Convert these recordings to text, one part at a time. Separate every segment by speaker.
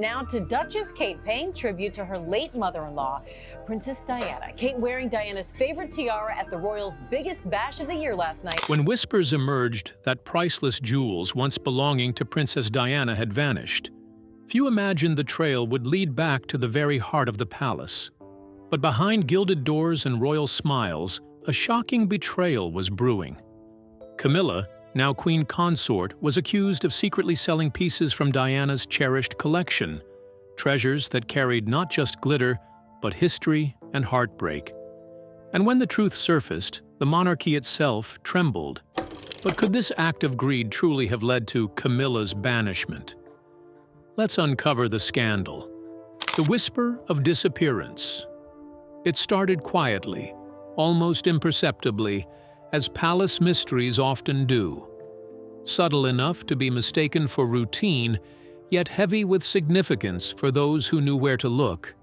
Speaker 1: Now to Duchess Kate paying tribute to her late mother-in-law, Princess Diana. Kate wearing Diana's favorite tiara at the royals' biggest bash of the year last night.
Speaker 2: When whispers emerged that priceless jewels once belonging to Princess Diana had vanished, few imagined the trail would lead back to the very heart of the palace. But behind gilded doors and royal smiles, a shocking betrayal was brewing. Camilla, now Queen Consort, was accused of secretly selling pieces from Diana's cherished collection, treasures that carried not just glitter, but history and heartbreak. And when the truth surfaced, the monarchy itself trembled. But could this act of greed truly have led to Camilla's banishment? Let's uncover the scandal. The whisper of disappearance. It started quietly, almost imperceptibly, as palace mysteries often do. Subtle enough to be mistaken for routine, yet heavy with significance for those who knew where to look.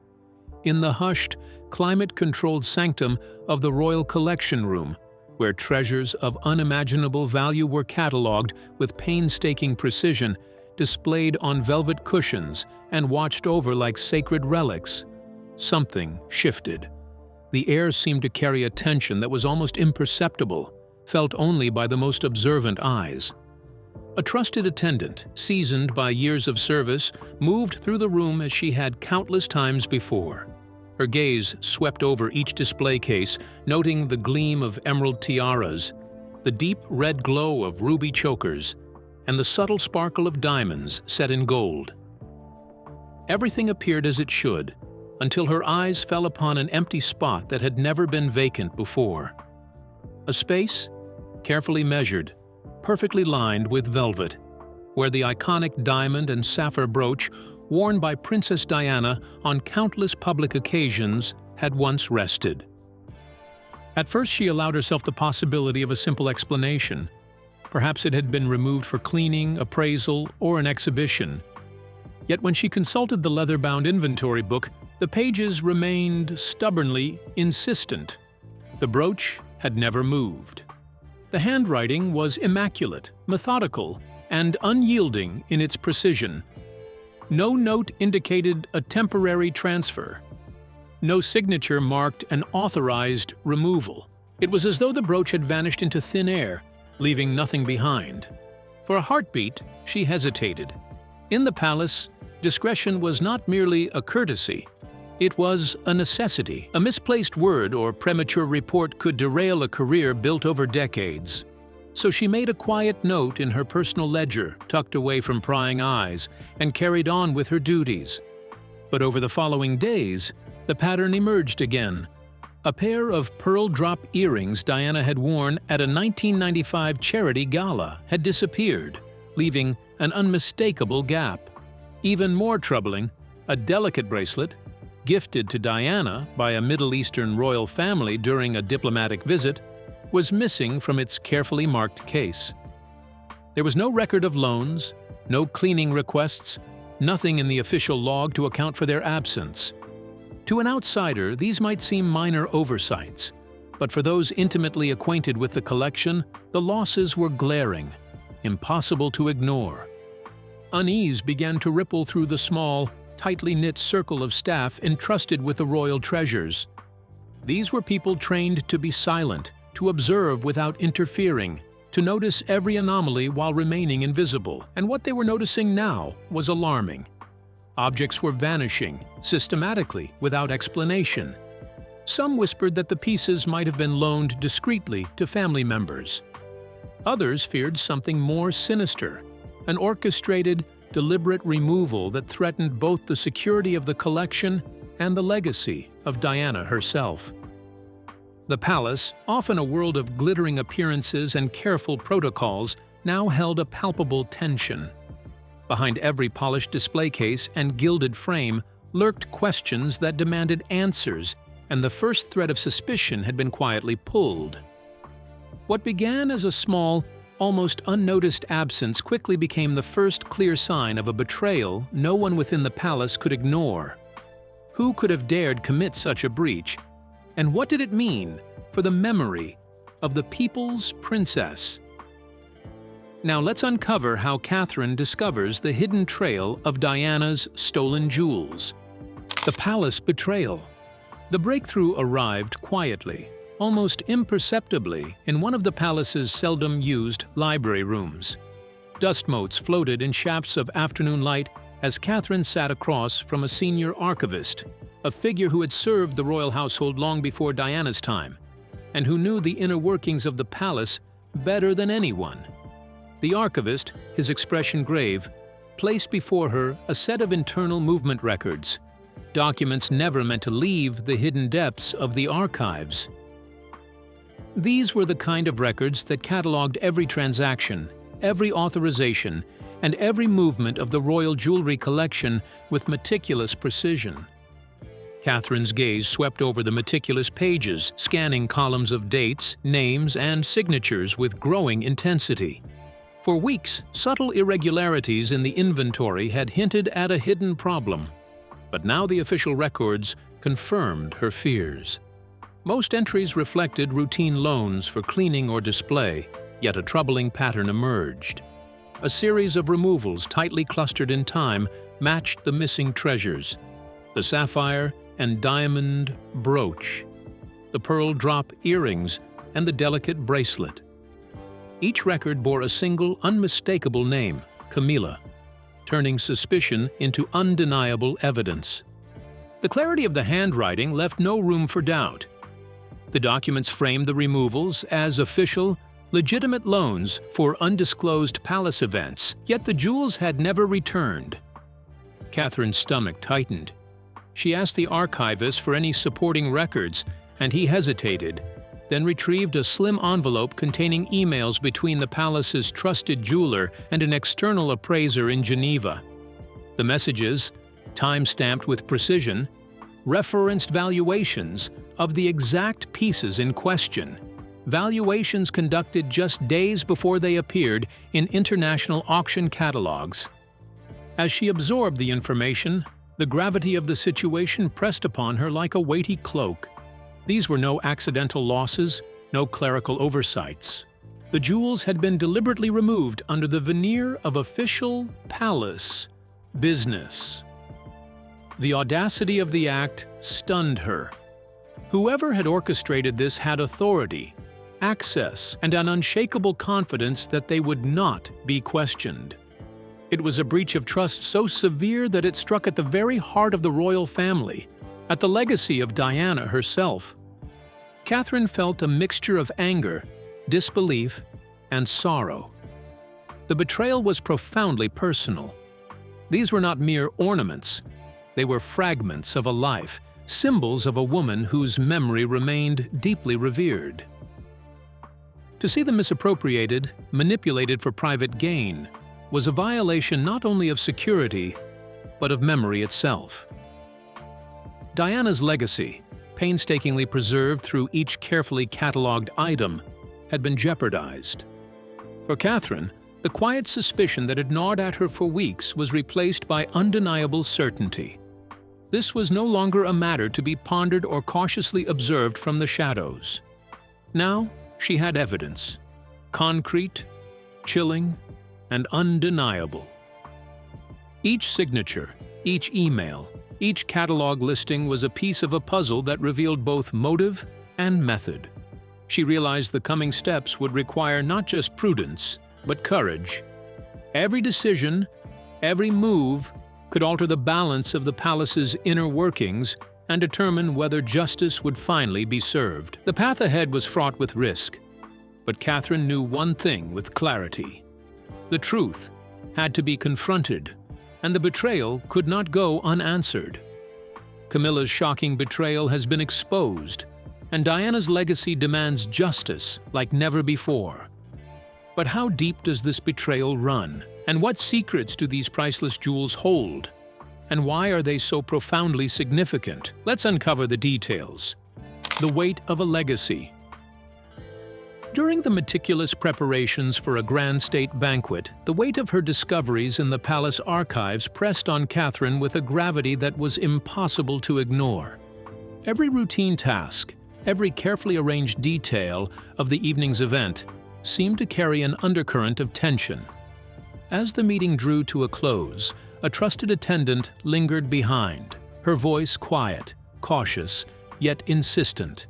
Speaker 2: In the hushed, climate-controlled sanctum of the Royal Collection Room, where treasures of unimaginable value were catalogued with painstaking precision, displayed on velvet cushions and watched over like sacred relics, something shifted. The air seemed to carry a tension that was almost imperceptible, felt only by the most observant eyes. A trusted attendant, seasoned by years of service, moved through the room as she had countless times before. Her gaze swept over each display case, noting the gleam of emerald tiaras, the deep red glow of ruby chokers, and the subtle sparkle of diamonds set in gold. Everything appeared as it should, until her eyes fell upon an empty spot that had never been vacant before. A space, carefully measured, perfectly lined with velvet, where the iconic diamond and sapphire brooch worn by Princess Diana on countless public occasions had once rested. At first she allowed herself the possibility of a simple explanation. Perhaps it had been removed for cleaning, appraisal, or an exhibition. Yet when she consulted the leather-bound inventory book, the pages remained stubbornly insistent. The brooch had never moved. The handwriting was immaculate, methodical, and unyielding in its precision. No note indicated a temporary transfer. No signature marked an authorized removal. It was as though the brooch had vanished into thin air, leaving nothing behind. For a heartbeat, she hesitated. In the palace, discretion was not merely a courtesy. It was a necessity. A misplaced word or premature report could derail a career built over decades. So she made a quiet note in her personal ledger, tucked away from prying eyes, and carried on with her duties. But over the following days, the pattern emerged again. A pair of pearl drop earrings Diana had worn at a 1995 charity gala had disappeared, leaving an unmistakable gap. Even more troubling, a delicate bracelet, gifted to Diana by a Middle Eastern royal family during a diplomatic visit, was missing from its carefully marked case. There was no record of loans, no cleaning requests, nothing in the official log to account for their absence. To an outsider, these might seem minor oversights, but for those intimately acquainted with the collection, the losses were glaring, impossible to ignore. Unease began to ripple through the small, tightly knit circle of staff entrusted with the royal treasures. These were people trained to be silent, to observe without interfering, to notice every anomaly while remaining invisible, and what they were noticing now was alarming. Objects were vanishing, systematically, without explanation. Some whispered that the pieces might have been loaned discreetly to family members. Others feared something more sinister, an orchestrated, deliberate removal that threatened both the security of the collection and the legacy of Diana herself. The palace, often a world of glittering appearances and careful protocols, now held a palpable tension. Behind every polished display case and gilded frame lurked questions that demanded answers, and the first thread of suspicion had been quietly pulled. What began as a small, almost unnoticed absence quickly became the first clear sign of a betrayal no one within the palace could ignore. Who could have dared commit such a breach? And what did it mean for the memory of the people's princess? Now let's uncover how Catherine discovers the hidden trail of Diana's stolen jewels. The palace betrayal. The breakthrough arrived quietly, almost imperceptibly, in one of the palace's seldom-used library rooms. Dust motes floated in shafts of afternoon light as Catherine sat across from a senior archivist, a figure who had served the royal household long before Diana's time, and who knew the inner workings of the palace better than anyone. The archivist, his expression grave, placed before her a set of internal movement records, documents never meant to leave the hidden depths of the archives. These were the kind of records that catalogued every transaction, every authorization, and every movement of the royal jewelry collection with meticulous precision. Catherine's gaze swept over the meticulous pages, scanning columns of dates, names, and signatures with growing intensity. For weeks, subtle irregularities in the inventory had hinted at a hidden problem, but now the official records confirmed her fears. Most entries reflected routine loans for cleaning or display, yet a troubling pattern emerged. A series of removals tightly clustered in time matched the missing treasures: the sapphire and diamond brooch, the pearl drop earrings, and the delicate bracelet. Each record bore a single, unmistakable name, Camilla, turning suspicion into undeniable evidence. The clarity of the handwriting left no room for doubt. The documents framed the removals as official, legitimate loans for undisclosed palace events, yet the jewels had never returned. Catherine's stomach tightened. She asked the archivist for any supporting records, and he hesitated, then retrieved a slim envelope containing emails between the palace's trusted jeweler and an external appraiser in Geneva. The messages, time-stamped with precision, referenced valuations of the exact pieces in question, valuations conducted just days before they appeared in international auction catalogs. As she absorbed the information, the gravity of the situation pressed upon her like a weighty cloak. These were no accidental losses, no clerical oversights. The jewels had been deliberately removed under the veneer of official palace business. The audacity of the act stunned her. Whoever had orchestrated this had authority, access, and an unshakable confidence that they would not be questioned. It was a breach of trust so severe that it struck at the very heart of the royal family, at the legacy of Diana herself. Catherine felt a mixture of anger, disbelief, and sorrow. The betrayal was profoundly personal. These were not mere ornaments. They were fragments of a life, symbols of a woman whose memory remained deeply revered. To see them misappropriated, manipulated for private gain, was a violation not only of security, but of memory itself. Diana's legacy, painstakingly preserved through each carefully catalogued item, had been jeopardized. For Catherine, the quiet suspicion that had gnawed at her for weeks was replaced by undeniable certainty. This was no longer a matter to be pondered or cautiously observed from the shadows. Now she had evidence, concrete, chilling, and undeniable. Each signature, each email, each catalog listing was a piece of a puzzle that revealed both motive and method. She realized the coming steps would require not just prudence, but courage. Every decision, every move, could alter the balance of the palace's inner workings and determine whether justice would finally be served. The path ahead was fraught with risk, but Catherine knew one thing with clarity. The truth had to be confronted, and the betrayal could not go unanswered. Camilla's shocking betrayal has been exposed, and Diana's legacy demands justice like never before. But how deep does this betrayal run? And what secrets do these priceless jewels hold? And why are they so profoundly significant? Let's uncover the details. The weight of a legacy. During the meticulous preparations for a grand state banquet, the weight of her discoveries in the palace archives pressed on Catherine with a gravity that was impossible to ignore. Every routine task, every carefully arranged detail of the evening's event, seemed to carry an undercurrent of tension. As the meeting drew to a close, a trusted attendant lingered behind, her voice quiet, cautious, yet insistent.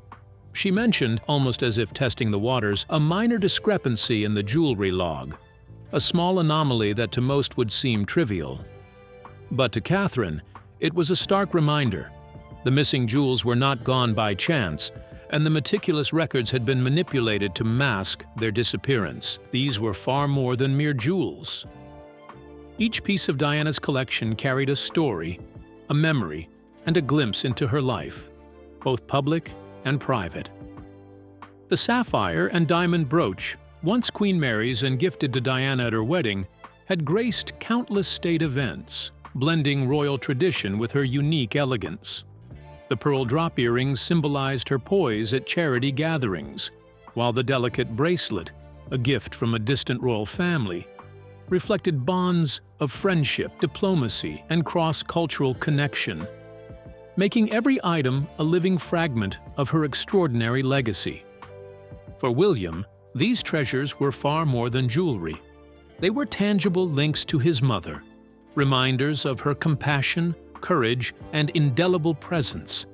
Speaker 2: She mentioned, almost as if testing the waters, a minor discrepancy in the jewelry log, a small anomaly that to most would seem trivial. But to Catherine, it was a stark reminder. The missing jewels were not gone by chance, and the meticulous records had been manipulated to mask their disappearance. These were far more than mere jewels. Each piece of Diana's collection carried a story, a memory, and a glimpse into her life, both public and private. The sapphire and diamond brooch, once Queen Mary's and gifted to Diana at her wedding, had graced countless state events, blending royal tradition with her unique elegance. The pearl drop earrings symbolized her poise at charity gatherings, while the delicate bracelet, a gift from a distant royal family, reflected bonds of friendship, diplomacy, and cross-cultural connection, making every item a living fragment of her extraordinary legacy. For William, these treasures were far more than jewelry. They were tangible links to his mother, reminders of her compassion, courage, and indelible presence.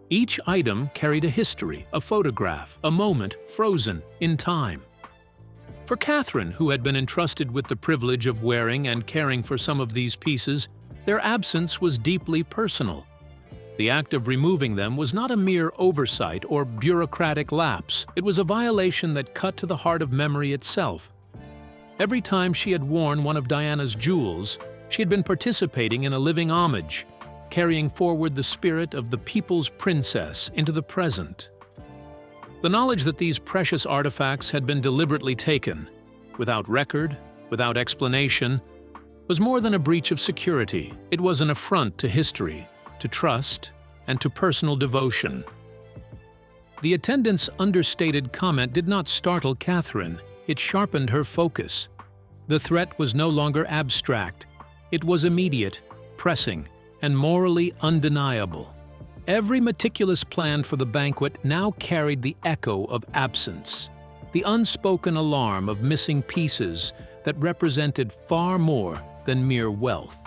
Speaker 2: Each item carried a history, a photograph, a moment frozen in time. For Catherine, who had been entrusted with the privilege of wearing and caring for some of these pieces, their absence was deeply personal. The act of removing them was not a mere oversight or bureaucratic lapse. It was a violation that cut to the heart of memory itself. Every time she had worn one of Diana's jewels, she had been participating in a living homage, carrying forward the spirit of the people's princess into the present. The knowledge that these precious artifacts had been deliberately taken, without record, without explanation, was more than a breach of security. It was an affront to history, to trust, and to personal devotion. The attendant's understated comment did not startle Catherine. It sharpened her focus. The threat was no longer abstract. It was immediate, pressing, and morally undeniable. Every meticulous plan for the banquet now carried the echo of absence, the unspoken alarm of missing pieces that represented far more than mere wealth.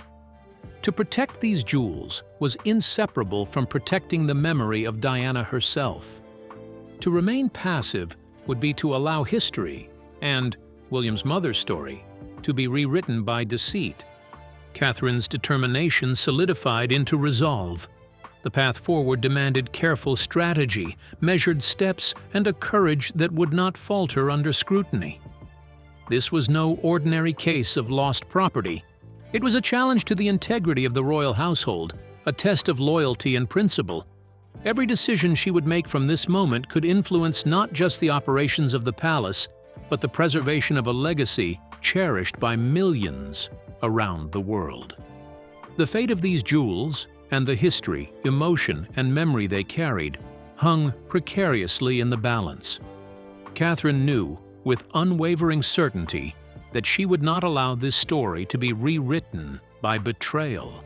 Speaker 2: To protect these jewels was inseparable from protecting the memory of Diana herself. To remain passive would be to allow history, and William's mother's story, to be rewritten by deceit. Catherine's determination solidified into resolve. The path forward demanded careful strategy, measured steps, and a courage that would not falter under scrutiny. This was no ordinary case of lost property. It was a challenge to the integrity of the royal household, a test of loyalty and principle. Every decision she would make from this moment could influence not just the operations of the palace, but the preservation of a legacy cherished by millions around the world. The fate of these jewels, and the history, emotion, and memory they carried, hung precariously in the balance. Catherine knew, with unwavering certainty, that she would not allow this story to be rewritten by betrayal.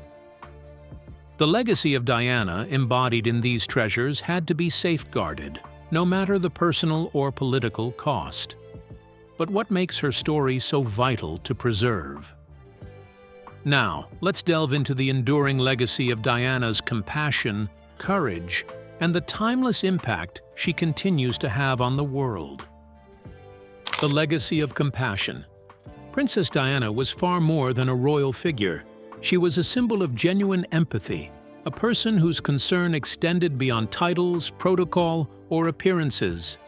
Speaker 2: The legacy of Diana embodied in these treasures had to be safeguarded, no matter the personal or political cost. But what makes her story so vital to preserve? Now, let's delve into the enduring legacy of Diana's compassion, courage, and the timeless impact she continues to have on the world. The legacy of compassion. Princess Diana was far more than a royal figure. She was a symbol of genuine empathy, a person whose concern extended beyond titles, protocol, or appearances.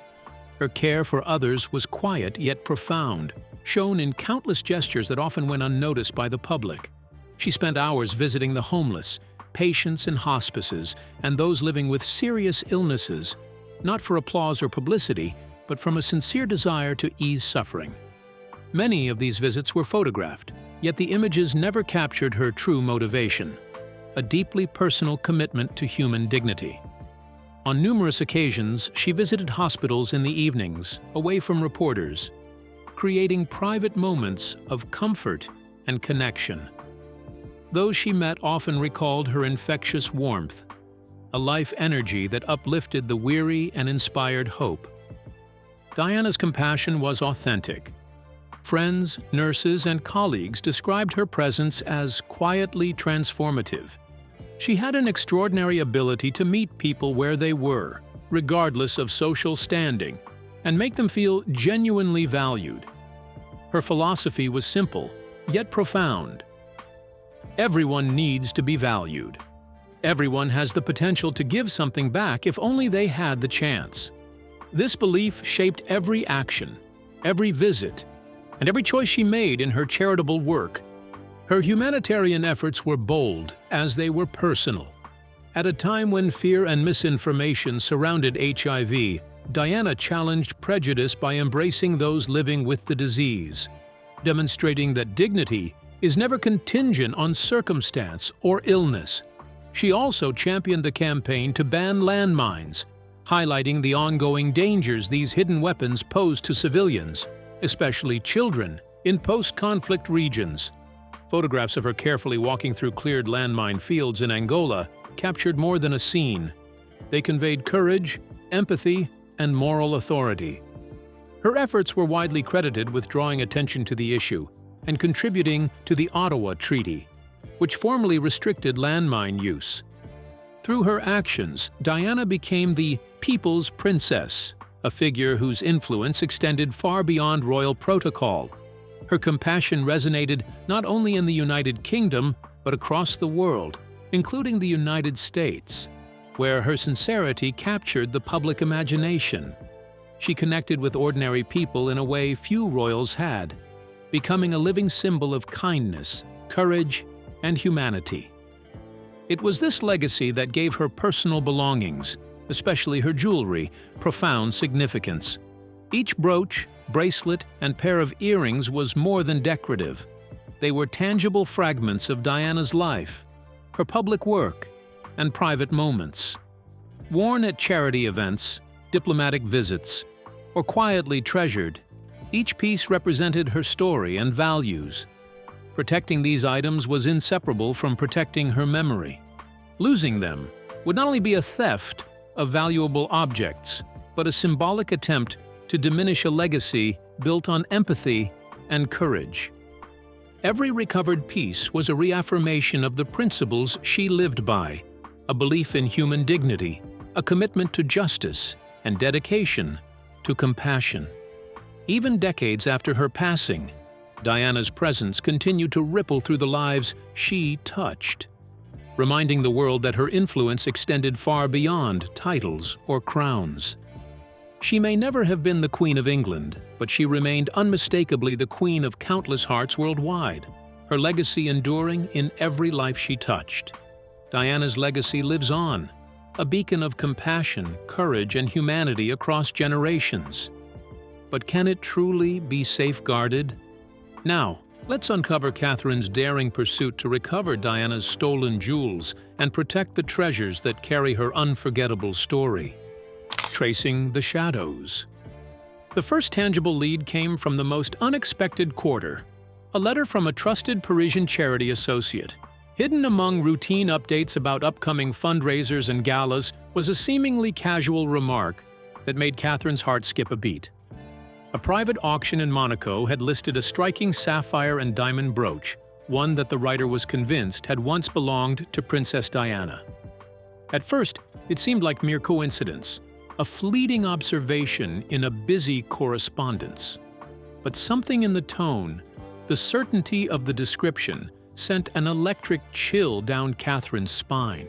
Speaker 2: Her care for others was quiet yet profound, shown in countless gestures that often went unnoticed by the public. She spent hours visiting the homeless, patients in hospices, and those living with serious illnesses, not for applause or publicity, but from a sincere desire to ease suffering. Many of these visits were photographed, yet the images never captured her true motivation, a deeply personal commitment to human dignity. On numerous occasions, she visited hospitals in the evenings, away from reporters, creating private moments of comfort and connection. Those she met often recalled her infectious warmth, a life energy that uplifted the weary and inspired hope. Diana's compassion was authentic. Friends, nurses, and colleagues described her presence as quietly transformative. She had an extraordinary ability to meet people where they were, regardless of social standing, and make them feel genuinely valued. Her philosophy was simple, yet profound. Everyone needs to be valued. Everyone has the potential to give something back if only they had the chance. This belief shaped every action, every visit, and every choice she made in her charitable work. Her humanitarian efforts were bold as they were personal. At a time when fear and misinformation surrounded HIV, Diana challenged prejudice by embracing those living with the disease, demonstrating that dignity is never contingent on circumstance or illness. She also championed the campaign to ban landmines, highlighting the ongoing dangers these hidden weapons pose to civilians, especially children, in post-conflict regions. Photographs of her carefully walking through cleared landmine fields in Angola captured more than a scene. They conveyed courage, empathy, and moral authority. Her efforts were widely credited with drawing attention to the issue and contributing to the Ottawa Treaty, which formally restricted landmine use. Through her actions, Diana became the People's Princess, a figure whose influence extended far beyond royal protocol. Her compassion resonated not only in the United Kingdom, but across the world, including the United States, where her sincerity captured the public imagination. She connected with ordinary people in a way few royals had, becoming a living symbol of kindness, courage, and humanity. It was this legacy that gave her personal belongings, especially her jewelry, profound significance. Each brooch, bracelet, and pair of earrings was more than decorative. They were tangible fragments of Diana's life, her public work, and private moments. Worn at charity events, diplomatic visits, or quietly treasured, each piece represented her story and values. Protecting these items was inseparable from protecting her memory. Losing them would not only be a theft of valuable objects, but a symbolic attempt to diminish a legacy built on empathy and courage. Every recovered piece was a reaffirmation of the principles she lived by, a belief in human dignity, a commitment to justice, and dedication to compassion. Even decades after her passing, Diana's presence continued to ripple through the lives she touched, reminding the world that her influence extended far beyond titles or crowns. She may never have been the Queen of England, but she remained unmistakably the queen of countless hearts worldwide, her legacy enduring in every life she touched. Diana's legacy lives on, a beacon of compassion, courage, and humanity across generations. But can it truly be safeguarded? Now, let's uncover Catherine's daring pursuit to recover Diana's stolen jewels and protect the treasures that carry her unforgettable story. Tracing the shadows. The first tangible lead came from the most unexpected quarter, a letter from a trusted Parisian charity associate. Hidden among routine updates about upcoming fundraisers and galas was a seemingly casual remark that made Catherine's heart skip a beat. A private auction in Monaco had listed a striking sapphire and diamond brooch, one that the writer was convinced had once belonged to Princess Diana. At first, it seemed like mere coincidence, a fleeting observation in a busy correspondence. But something in the tone, the certainty of the description, sent an electric chill down Catherine's spine.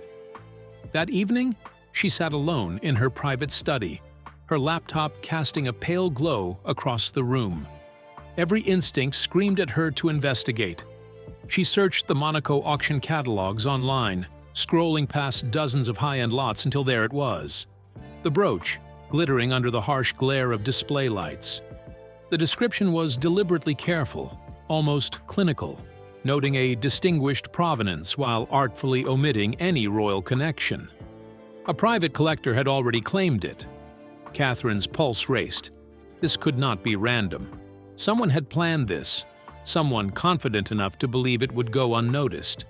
Speaker 2: That evening, she sat alone in her private study, her laptop casting a pale glow across the room. Every instinct screamed at her to investigate. She searched the Monaco auction catalogs online, scrolling past dozens of high-end lots until there it was. The brooch, glittering under the harsh glare of display lights. The description was deliberately careful, almost clinical, noting a distinguished provenance while artfully omitting any royal connection. A private collector had already claimed it. Catherine's pulse raced. This could not be random. Someone had planned this, someone confident enough to believe it would go unnoticed.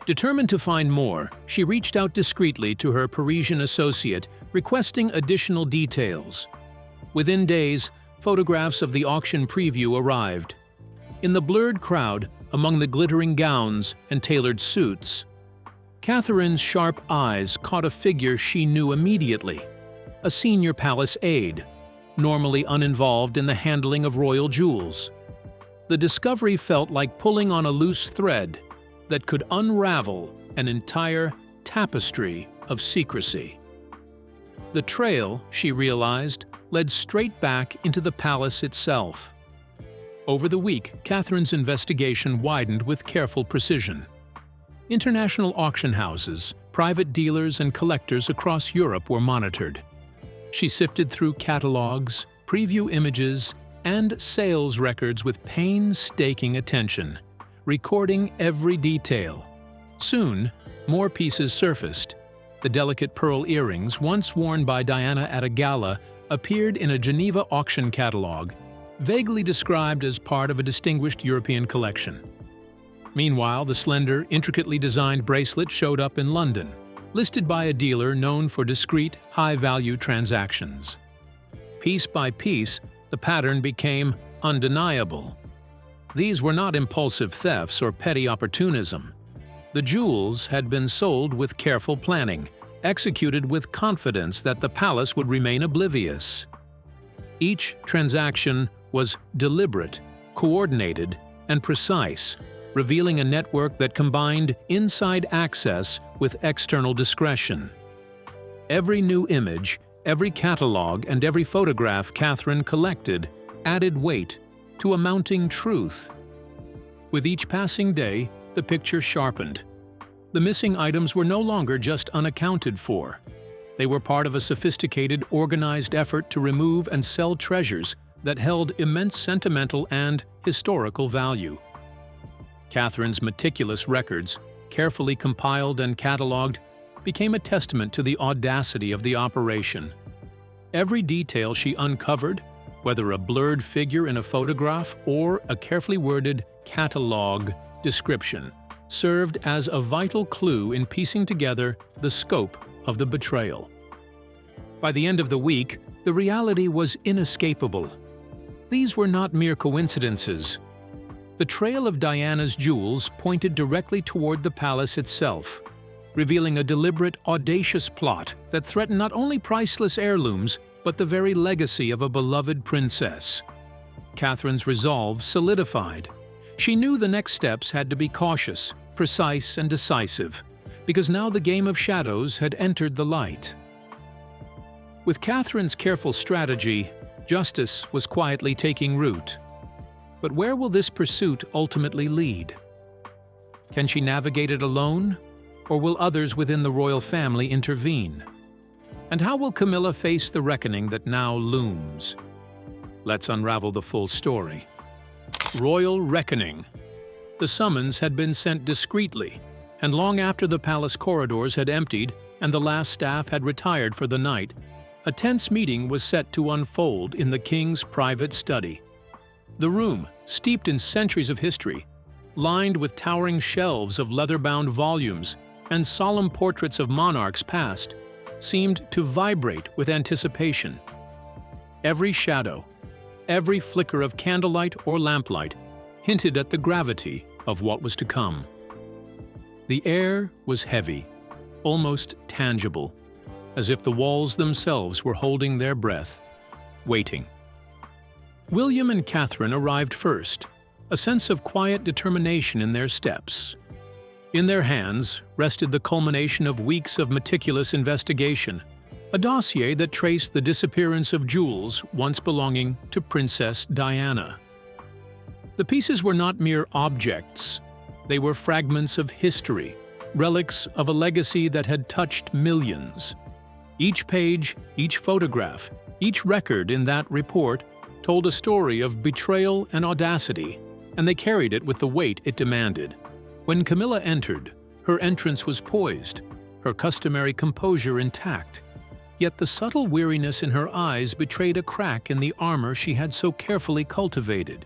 Speaker 2: Determined to find more, she reached out discreetly to her Parisian associate, requesting additional details. Within days, photographs of the auction preview arrived. In the blurred crowd, among the glittering gowns and tailored suits, Catherine's sharp eyes caught a figure she knew immediately, a senior palace aide, normally uninvolved in the handling of royal jewels. The discovery felt like pulling on a loose thread that could unravel an entire tapestry of secrecy. The trail, she realized, led straight back into the palace itself. Over the week, Catherine's investigation widened with careful precision. International auction houses, private dealers, and collectors across Europe were monitored. She sifted through catalogs, preview images, and sales records with painstaking attention, recording every detail. Soon, more pieces surfaced. The delicate pearl earrings, once worn by Diana at a gala, appeared in a Geneva auction catalog, vaguely described as part of a distinguished European collection. Meanwhile, the slender, intricately designed bracelet showed up in London, listed by a dealer known for discreet, high-value transactions. Piece by piece, the pattern became undeniable. These were not impulsive thefts or petty opportunism. The jewels had been sold with careful planning, executed with confidence that the palace would remain oblivious. Each transaction was deliberate, coordinated, and precise, revealing a network that combined inside access with external discretion. Every new image, every catalog, and every photograph Catherine collected added weight to a mounting truth. With each passing day, the picture sharpened. The missing items were no longer just unaccounted for. They were part of a sophisticated, organized effort to remove and sell treasures that held immense sentimental and historical value. Catherine's meticulous records, carefully compiled and catalogued, became a testament to the audacity of the operation. Every detail she uncovered, whether a blurred figure in a photograph or a carefully worded catalog description, served as a vital clue in piecing together the scope of the betrayal. By the end of the week, the reality was inescapable. These were not mere coincidences. The trail of Diana's jewels pointed directly toward the palace itself, revealing a deliberate, audacious plot that threatened not only priceless heirlooms, but the very legacy of a beloved princess. Catherine's resolve solidified. She knew the next steps had to be cautious, precise, and decisive, because now the game of shadows had entered the light. With Catherine's careful strategy, justice was quietly taking root. But where will this pursuit ultimately lead? Can she navigate it alone, or will others within the royal family intervene? And how will Camilla face the reckoning that now looms? Let's unravel the full story. Royal reckoning. The summons had been sent discreetly, and long after the palace corridors had emptied and the last staff had retired for the night, a tense meeting was set to unfold in the king's private study. The room, steeped in centuries of history, lined with towering shelves of leather-bound volumes and solemn portraits of monarchs past, seemed to vibrate with anticipation. Every shadow, every flicker of candlelight or lamplight hinted at the gravity of what was to come. The air was heavy, almost tangible, as if the walls themselves were holding their breath, waiting. William and Catherine arrived first, a sense of quiet determination in their steps. In their hands rested the culmination of weeks of meticulous investigation, a dossier that traced the disappearance of jewels once belonging to Princess Diana. The pieces were not mere objects. They were fragments of history, relics of a legacy that had touched millions. Each page, each photograph, each record in that report told a story of betrayal and audacity, and they carried it with the weight it demanded. When Camilla entered, her entrance was poised, her customary composure intact. Yet the subtle weariness in her eyes betrayed a crack in the armor she had so carefully cultivated.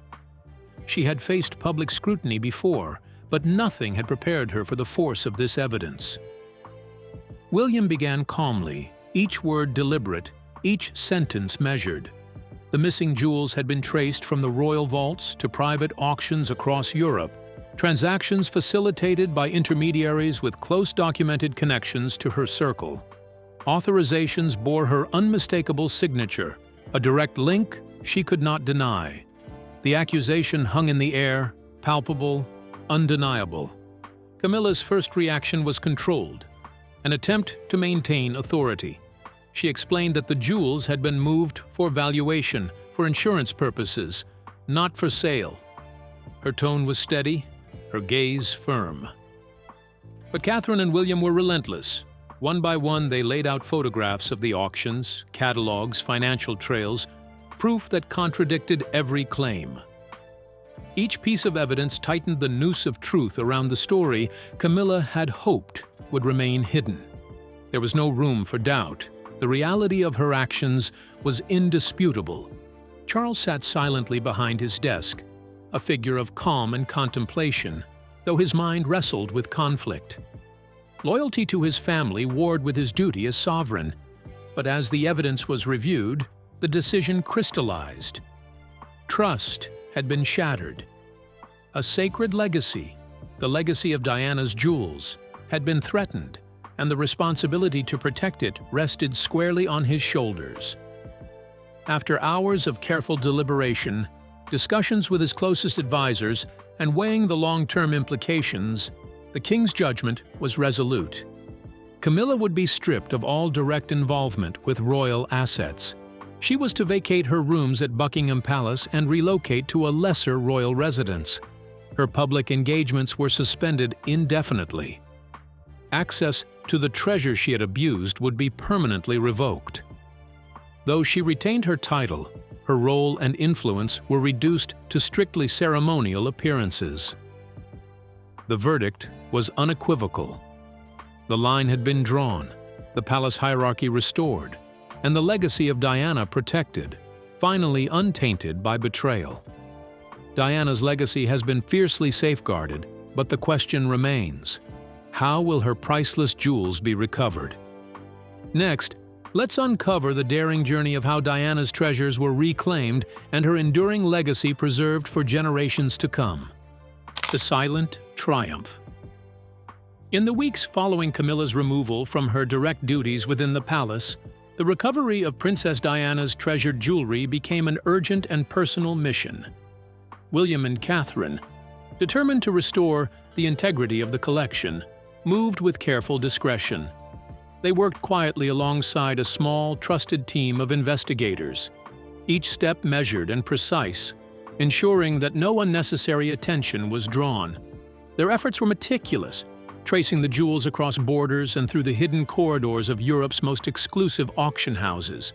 Speaker 2: She had faced public scrutiny before, but nothing had prepared her for the force of this evidence. William began calmly, each word deliberate, each sentence measured. The missing jewels had been traced from the royal vaults to private auctions across Europe, transactions facilitated by intermediaries with close documented connections to her circle. Authorizations bore her unmistakable signature, a direct link she could not deny. The accusation hung in the air, palpable, undeniable. Camilla's first reaction was controlled, an attempt to maintain authority. She explained that the jewels had been moved for valuation, for insurance purposes, not for sale. Her tone was steady, her gaze firm. But Catherine and William were relentless. One by one, they laid out photographs of the auctions, catalogs, financial trails, proof that contradicted every claim. Each piece of evidence tightened the noose of truth around the story Camilla had hoped would remain hidden. There was no room for doubt. The reality of her actions was indisputable. Charles sat silently behind his desk, a figure of calm and contemplation, though his mind wrestled with conflict. Loyalty to his family warred with his duty as sovereign, but as the evidence was reviewed, the decision crystallized. Trust had been shattered. A sacred legacy, the legacy of Diana's jewels, had been threatened, and the responsibility to protect it rested squarely on his shoulders. After hours of careful deliberation, discussions with his closest advisors, and weighing the long-term implications, the king's judgment was resolute. Camilla would be stripped of all direct involvement with royal assets. She was to vacate her rooms at Buckingham Palace and relocate to a lesser royal residence. Her public engagements were suspended indefinitely. Access to the treasure she had abused would be permanently revoked. Though she retained her title, her role and influence were reduced to strictly ceremonial appearances. The verdict was unequivocal. The line had been drawn, the palace hierarchy restored, and the legacy of Diana protected, finally untainted by betrayal. Diana's legacy has been fiercely safeguarded, but the question remains: how will her priceless jewels be recovered? Next, let's uncover the daring journey of how Diana's treasures were reclaimed and her enduring legacy preserved for generations to come. The silent triumph. In the weeks following Camilla's removal from her direct duties within the palace, the recovery of Princess Diana's treasured jewelry became an urgent and personal mission. William and Catherine, determined to restore the integrity of the collection, moved with careful discretion. They worked quietly alongside a small, trusted team of investigators, each step measured and precise, ensuring that no unnecessary attention was drawn. Their efforts were meticulous, tracing the jewels across borders and through the hidden corridors of Europe's most exclusive auction houses.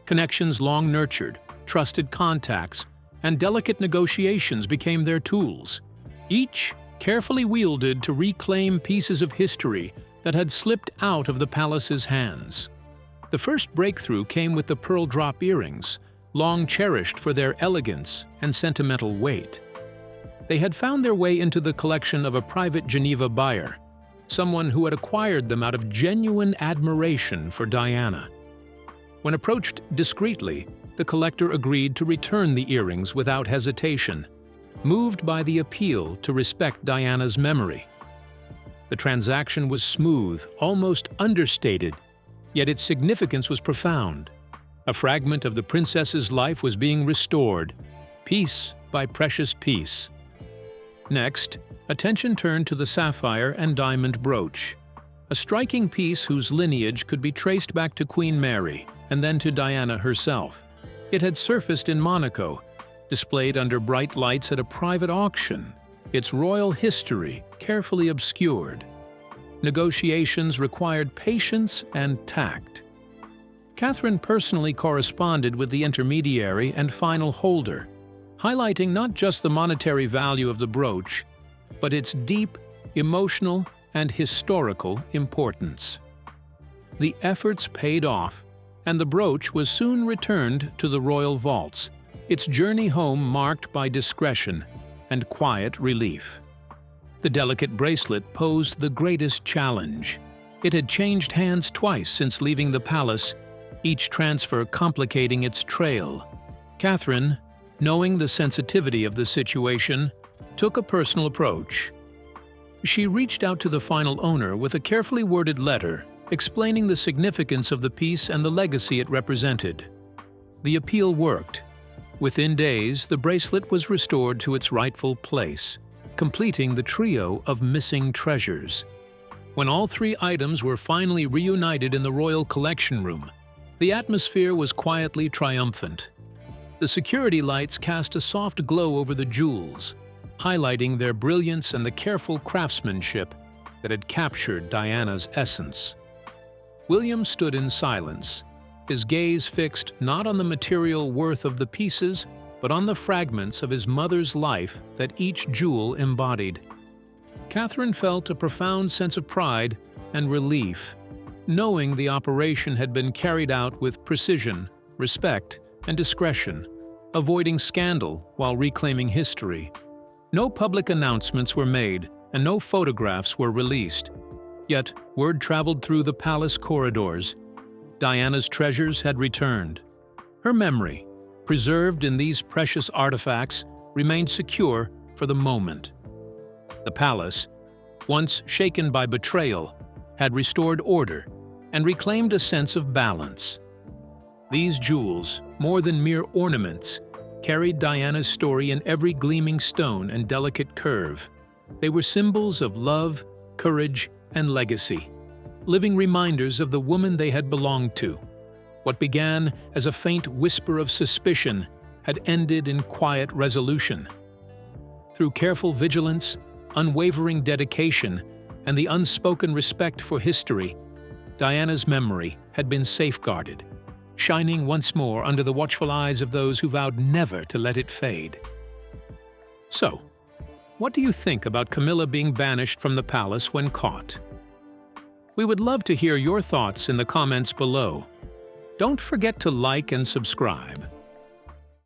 Speaker 2: Connections long nurtured, trusted contacts, and delicate negotiations became their tools, each carefully wielded to reclaim pieces of history that had slipped out of the palace's hands. The first breakthrough came with the pearl drop earrings, long cherished for their elegance and sentimental weight. They had found their way into the collection of a private Geneva buyer, someone who had acquired them out of genuine admiration for Diana. When approached discreetly, the collector agreed to return the earrings without hesitation, moved by the appeal to respect Diana's memory. The transaction was smooth, almost understated, yet its significance was profound. A fragment of the princess's life was being restored, piece by precious piece. Next, attention turned to the sapphire and diamond brooch, a striking piece whose lineage could be traced back to Queen Mary and then to Diana herself. It had surfaced in Monaco, displayed under bright lights at a private auction, its royal history carefully obscured. Negotiations required patience and tact. Catherine personally corresponded with the intermediary and final holder, highlighting not just the monetary value of the brooch, but its deep, emotional, and historical importance. The efforts paid off, and the brooch was soon returned to the royal vaults, its journey home marked by discretion and quiet relief. The delicate bracelet posed the greatest challenge. It had changed hands twice since leaving the palace, each transfer complicating its trail. Catherine, knowing the sensitivity of the situation, took a personal approach. She reached out to the final owner with a carefully worded letter explaining the significance of the piece and the legacy it represented. The appeal worked. Within days, the bracelet was restored to its rightful place, completing the trio of missing treasures. When all three items were finally reunited in the royal collection room, the atmosphere was quietly triumphant. The security lights cast a soft glow over the jewels, highlighting their brilliance and the careful craftsmanship that had captured Diana's essence. William stood in silence, his gaze fixed not on the material worth of the pieces, but on the fragments of his mother's life that each jewel embodied. Catherine felt a profound sense of pride and relief, knowing the operation had been carried out with precision, respect, and discretion, avoiding scandal while reclaiming history. No public announcements were made, and no photographs were released. Yet, word traveled through the palace corridors. Diana's treasures had returned. Her memory, preserved in these precious artifacts, remained secure for the moment. The palace, once shaken by betrayal, had restored order and reclaimed a sense of balance. These jewels, more than mere ornaments, carried Diana's story in every gleaming stone and delicate curve. They were symbols of love, courage, and legacy, living reminders of the woman they had belonged to. What began as a faint whisper of suspicion had ended in quiet resolution. Through careful vigilance, unwavering dedication, and the unspoken respect for history, Diana's memory had been safeguarded, shining once more under the watchful eyes of those who vowed never to let it fade. So, what do you think about Camilla being banished from the palace when caught? We would love to hear your thoughts in the comments below. Don't forget to like and subscribe.